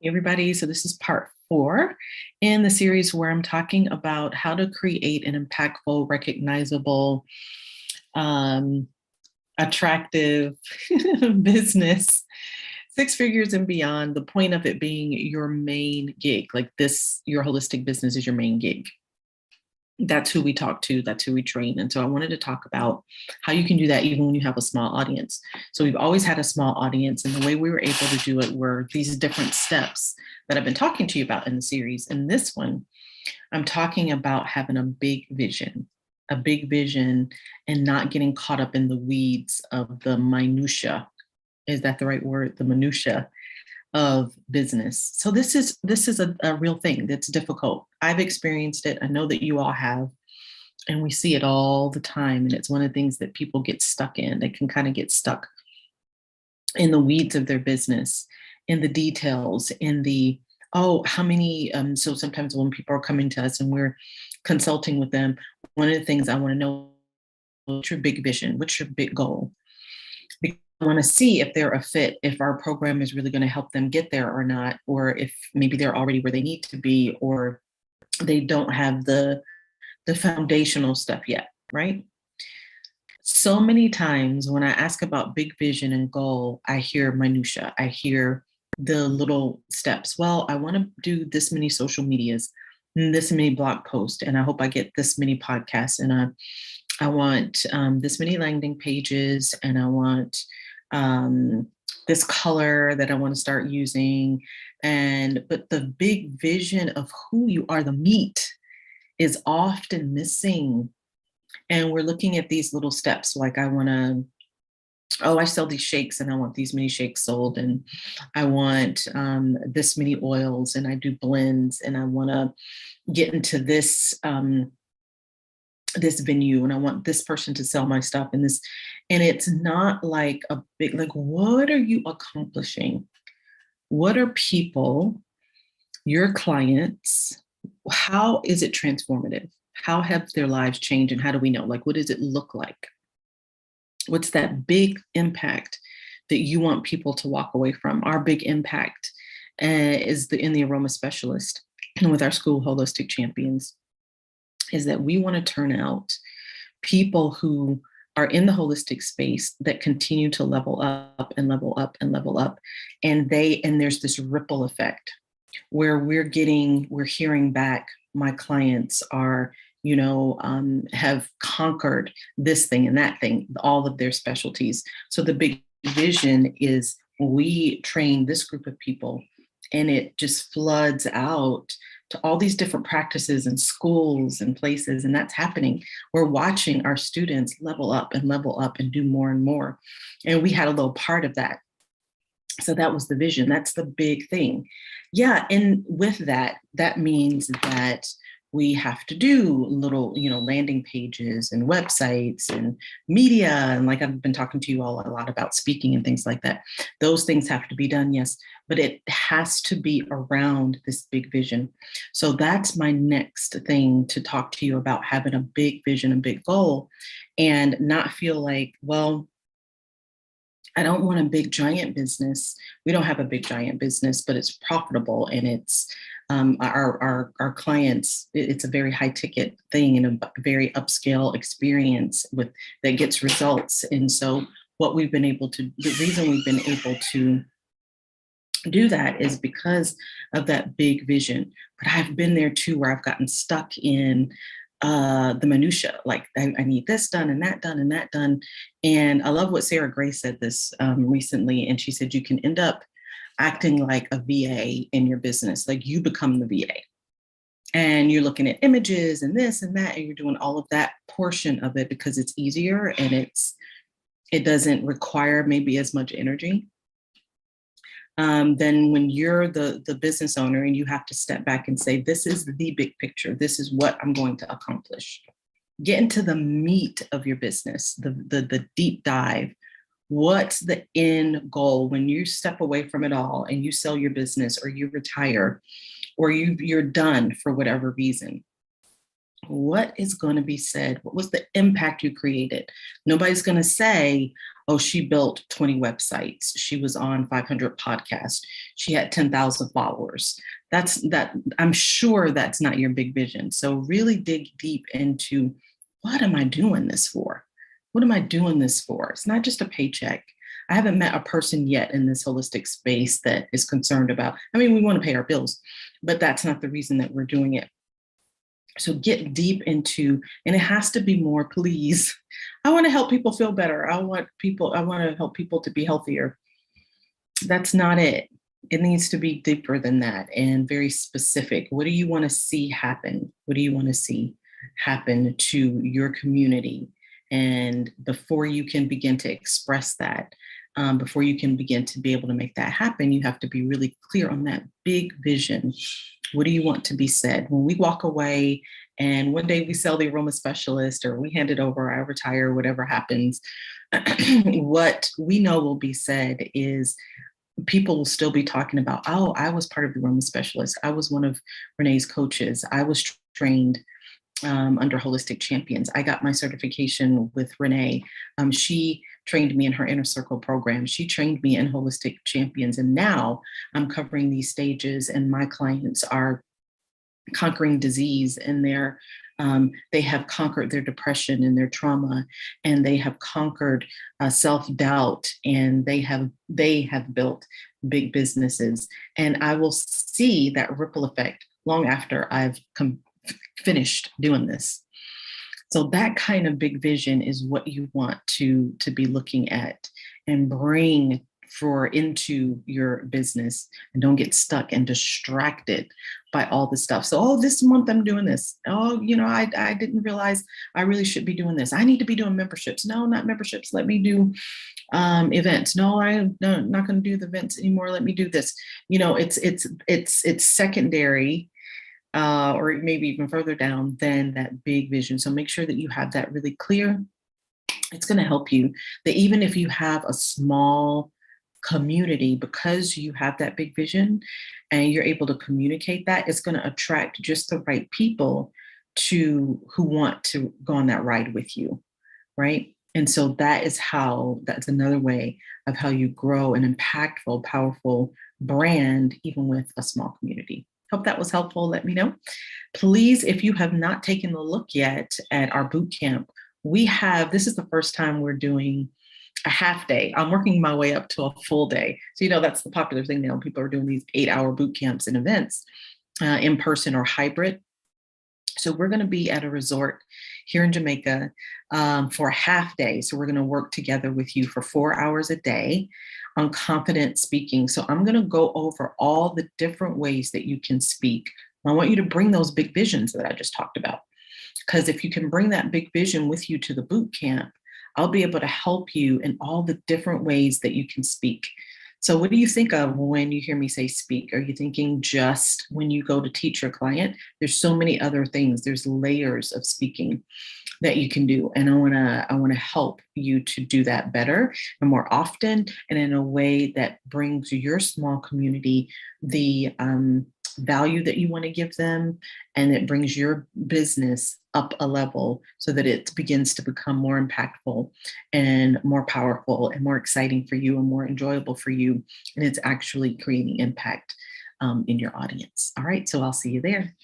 Everybody. So this is part 4 in the series where I'm talking about how to create an impactful, recognizable, um, attractive business, 6 figures and beyond. The point of it being your main gig, like this, your holistic business is your main gig. That's who we talk to, that's who we train. And so I wanted to talk about how you can do that even when you have a small audience. So we've always had a small audience, and the way we were able to do it were these different steps that I've been talking to you about in the series. In this one, I'm talking about having a big vision, and not getting caught up in the weeds of the minutia. Is that the right word? The minutia of business. So this is a real thing that's difficult. I've experienced it. I know that you all have, and we see it all the time. And it's one of the things that people get stuck in. They can kind of get stuck in the weeds of their business, in the details, in the how many. So sometimes when people are coming to us and we're consulting with them, one of the things I want to know, what's your big vision? What's your big goal? Because I want to see if they're a fit, if our program is really going to help them get there or not, or if maybe they're already where they need to be, or they don't have the foundational stuff yet, right? So many times when I ask about big vision and goal, I hear minutia. I hear the little steps. Well, I want to do this many social medias, and this many blog posts, and I hope I get this many podcasts, and I want this many landing pages, and I want this color that I want to start using. But the big vision of who you are, the meat, is often missing. And we're looking at these little steps, like I sell these shakes and I want these many shakes sold, and I want this many oils, and I do blends, and I want to get into this venue, and I want this person to sell my stuff, and it's not like a big, like, what are you accomplishing? What are people, your clients, how is it transformative? How have their lives changed, and how do we know? Like, what does it look like? What's that big impact that you want people to walk away from? Our big impact is in the Aroma Specialist and with our school Holistic Champions, is that we want to turn out people who are in the holistic space that continue to level up and level up and level up. And there's this ripple effect where we're hearing back, my clients are, have conquered this thing and that thing, all of their specialties. So the big vision is we train this group of people, and it just floods out to all these different practices and schools and places. And that's happening. We're watching our students level up and do more and more. And we had a little part of that. So that was the vision. That's the big thing. Yeah. And with that, that means that we have to do little, landing pages and websites and media. And like I've been talking to you all a lot about speaking and things like that. Those things have to be done, yes, but it has to be around this big vision. So that's my next thing to talk to you about, having a big vision, a big goal, and not feel like, well, I don't want a big giant business. We don't have a big giant business, but it's profitable, and it's our clients. It's a very high ticket thing and a very upscale experience that gets results. And so the reason we've been able to do that is because of that big vision. But I've been there too, where I've gotten stuck in the minutia, like I need this done and that done and that done. And I love what Sarah Gray said this recently. And she said, you can end up acting like a VA in your business, like you become the VA. And you're looking at images and this and that, and you're doing all of that portion of it because it's easier and it doesn't require maybe as much energy. Then when you're the business owner and you have to step back and say, this is the big picture, this is what I'm going to accomplish. Get into the meat of your business, the deep dive. What's the end goal when you step away from it all and you sell your business, or you retire, or you're done for whatever reason? What is going to be said? What was the impact you created? Nobody's going to say, Oh, she built 20 websites. She was on 500 podcasts. She had 10,000 followers. I'm sure that's not your big vision. So really dig deep into, what am I doing this for? What am I doing this for? It's not just a paycheck. I haven't met a person yet in this holistic space that is concerned about, I mean, we want to pay our bills, but that's not the reason that we're doing it. So get deep into, and it has to be more, please. I want to help people feel better. I want to help people to be healthier. That's not it. It needs to be deeper than that and very specific. What do you want to see happen? What do you want to see happen to your community? And before you can begin to express that, before you can begin to be able to make that happen, you have to be really clear on that big vision. What do you want to be said? When we walk away and one day we sell the aroma specialist, or we hand it over, I retire, whatever happens, what we know will be said is, people will still be talking about, oh, I was part of the aroma specialist. I was one of Renee's coaches. I was trained under Holistic Champions. I got my certification with Renee. She trained me in her Inner Circle program. She trained me in Holistic Champions. And now I'm covering these stages, and my clients are conquering disease, and they have conquered their depression and their trauma, and they have conquered self-doubt, and they have built big businesses. And I will see that ripple effect long after I've finished doing this. So that kind of big vision is what you want to be looking at and bring into your business, and don't get stuck and distracted by all the stuff. So, oh, this month I'm doing this. Oh, I didn't realize I really should be doing this. I need to be doing memberships. No, not memberships. Let me do events. No, I'm not going to do the events anymore. Let me do this. It's secondary, or maybe even further down than that big vision. So make sure that you have that really clear. It's going to help you that even if you have a small community, because you have that big vision and you're able to communicate that, it's going to attract just the right people who want to go on that ride with you, right? And so that's another way of how you grow an impactful, powerful brand, even with a small community. Hope that was helpful. Let me know. Please, if you have not taken a look yet at our boot camp, this is the first time we're doing a half day. I'm working my way up to a full day. So, that's the popular thing now. People are doing these 8-hour boot camps and events, in person or hybrid. So we're going to be at a resort here in Jamaica for a half day. So we're going to work together with you for 4 hours a day on confident speaking. So I'm going to go over all the different ways that you can speak. I want you to bring those big visions that I just talked about, because if you can bring that big vision with you to the boot camp, I'll be able to help you in all the different ways that you can speak. So what do you think of when you hear me say speak? Are you thinking just when you go to teach your client? There's so many other things. There's layers of speaking that you can do. And I want to help you to do that better and more often, and in a way that brings your small community the value that you want to give them, and it brings your business up a level so that it begins to become more impactful and more powerful and more exciting for you and more enjoyable for you. And it's actually creating impact in your audience. All right, so I'll see you there.